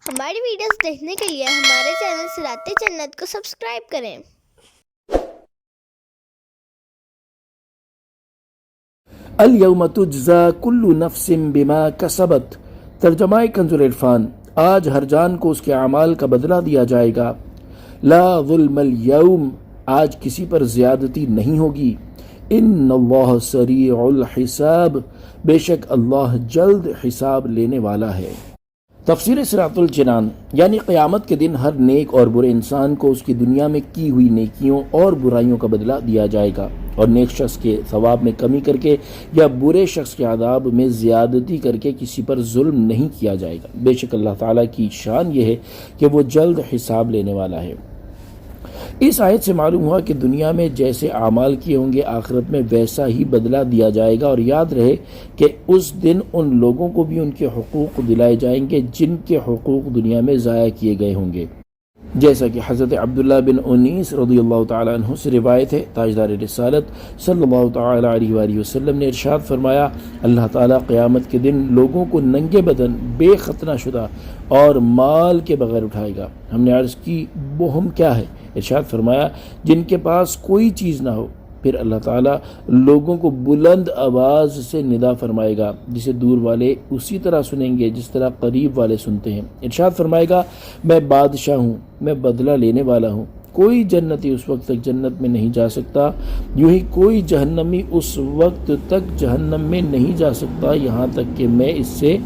ہماری ویڈیوز دیکھنے کے لیے ہمارے چینل صراط جنت کو سبسکرائب کریں۔ الیوم تجزا کل نفس بما کسبت۔ ترجمہ کنز العرفان۔ آج ہر جان کو اس کے اعمال کا بدلہ دیا جائے گا۔ لا ظلم اليوم، آج کسی پر زیادتی نہیں ہوگی۔ ان اللہ سریع الحساب، بے شک اللہ جلد حساب لینے والا ہے۔ تفسیر صراط الجنان، یعنی قیامت کے دن ہر نیک اور برے انسان کو اس کی دنیا میں کی ہوئی نیکیوں اور برائیوں کا بدلہ دیا جائے گا، اور نیک شخص کے ثواب میں کمی کر کے یا برے شخص کے عذاب میں زیادتی کر کے کسی پر ظلم نہیں کیا جائے گا۔ بے شک اللہ تعالیٰ کی شان یہ ہے کہ وہ جلد حساب لینے والا ہے۔ اس آیت سے معلوم ہوا کہ دنیا میں جیسے اعمال کیے ہوں گے آخرت میں ویسا ہی بدلہ دیا جائے گا، اور یاد رہے کہ اس دن ان لوگوں کو بھی ان کے حقوق دلائے جائیں گے جن کے حقوق دنیا میں ضائع کیے گئے ہوں گے، جیسا کہ حضرت عبداللہ بن انیس رضی اللہ تعالیٰ عنہ سے روایت ہے، تاجدار رسالت صلی اللہ تعالیٰ علیہ وآلہ وسلم نے ارشاد فرمایا، اللہ تعالیٰ قیامت کے دن لوگوں کو ننگے بدن، بے ختنہ شدہ اور مال کے بغیر اٹھائے گا۔ ہم نے عرض کی وہ ہم کیا ہے؟ ارشاد فرمایا جن کے پاس کوئی چیز نہ ہو۔ پھر اللہ تعالیٰ لوگوں کو بلند آواز سے ندا فرمائے گا، جسے دور والے اسی طرح سنیں گے جس طرح قریب والے سنتے ہیں۔ ارشاد فرمائے گا میں بادشاہ ہوں، میں بدلہ لینے والا ہوں۔ کوئی جنتی اس وقت تک جنت میں نہیں جا سکتا، یوں ہی کوئی جہنمی اس وقت تک جہنم میں نہیں جا سکتا یہاں تک کہ میں اس سے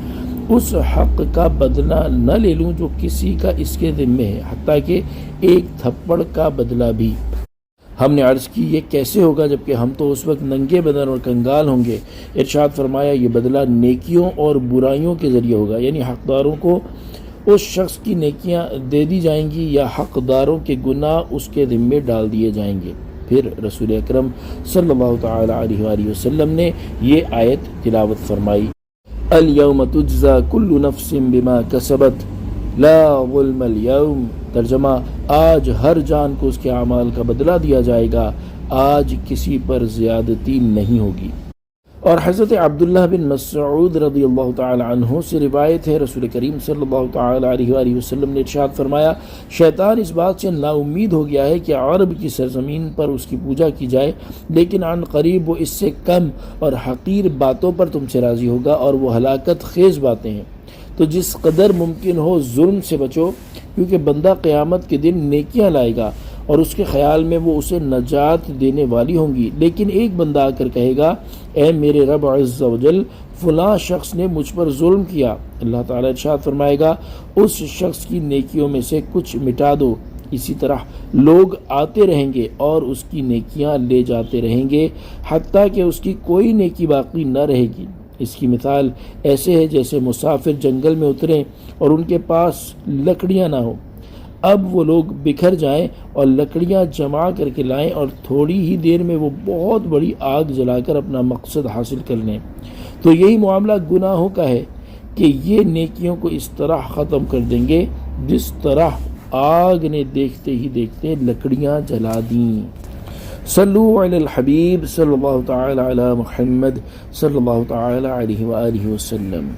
اس حق کا بدلہ نہ لے لوں جو کسی کا اس کے ذمے ہے، حتیٰ کہ ایک تھپڑ کا بدلہ بھی۔ ہم نے عرض کی یہ کیسے ہوگا جبکہ ہم تو اس وقت ننگے بدن اور کنگال ہوں گے؟ ارشاد فرمایا یہ بدلہ نیکیوں اور برائیوں کے ذریعے ہوگا، یعنی حقداروں کو اس شخص کی نیکیاں دے دی جائیں گی یا حقداروں کے گناہ اس کے ذمے ڈال دیے جائیں گے۔ پھر رسول اکرم صلی اللہ تعالی علیہ وآلہ وسلم نے یہ آیت تلاوت فرمائی، الیوم تجزا کل نفس بما کسبت لا ظلم اليوم۔ ترجمہ آج ہر جان کو اس کے اعمال کا بدلہ دیا جائے گا، آج کسی پر زیادتی نہیں ہوگی۔ اور حضرت عبداللہ بن مسعود رضی اللہ تعالی عنہ سے روایت ہے، رسول کریم صلی اللہ تعالی علیہ وآلہ وسلم نے ارشاد فرمایا شیطان اس بات سے نا امید ہو گیا ہے کہ عرب کی سرزمین پر اس کی پوجا کی جائے، لیکن عن قریب وہ اس سے کم اور حقیر باتوں پر تم سے راضی ہوگا، اور وہ ہلاکت خیز باتیں ہیں۔ تو جس قدر ممکن ہو ظلم سے بچو، کیونکہ بندہ قیامت کے دن نیکیاں لائے گا اور اس کے خیال میں وہ اسے نجات دینے والی ہوں گی، لیکن ایک بندہ آ کر کہے گا اے میرے رب عز و جل، فلاں شخص نے مجھ پر ظلم کیا۔ اللہ تعالیٰ ارشاد فرمائے گا اس شخص کی نیکیوں میں سے کچھ مٹا دو۔ اسی طرح لوگ آتے رہیں گے اور اس کی نیکیاں لے جاتے رہیں گے حتیٰ کہ اس کی کوئی نیکی باقی نہ رہے گی۔ اس کی مثال ایسے ہے جیسے مسافر جنگل میں اتریں اور ان کے پاس لکڑیاں نہ ہوں۔ اب وہ لوگ بکھر جائیں اور لکڑیاں جمع کر کے لائیں اور تھوڑی ہی دیر میں وہ بہت بڑی آگ جلا کر اپنا مقصد حاصل کر لیں۔ تو یہی معاملہ گناہوں کا ہے کہ یہ نیکیوں کو اس طرح ختم کر دیں گے جس طرح آگ نے دیکھتے ہی دیکھتے لکڑیاں جلا دیں۔ صلو علی الحبیب صلی اللہ تعالی علی محمد صلی اللہ تعالی علیہ وآلہ وسلم۔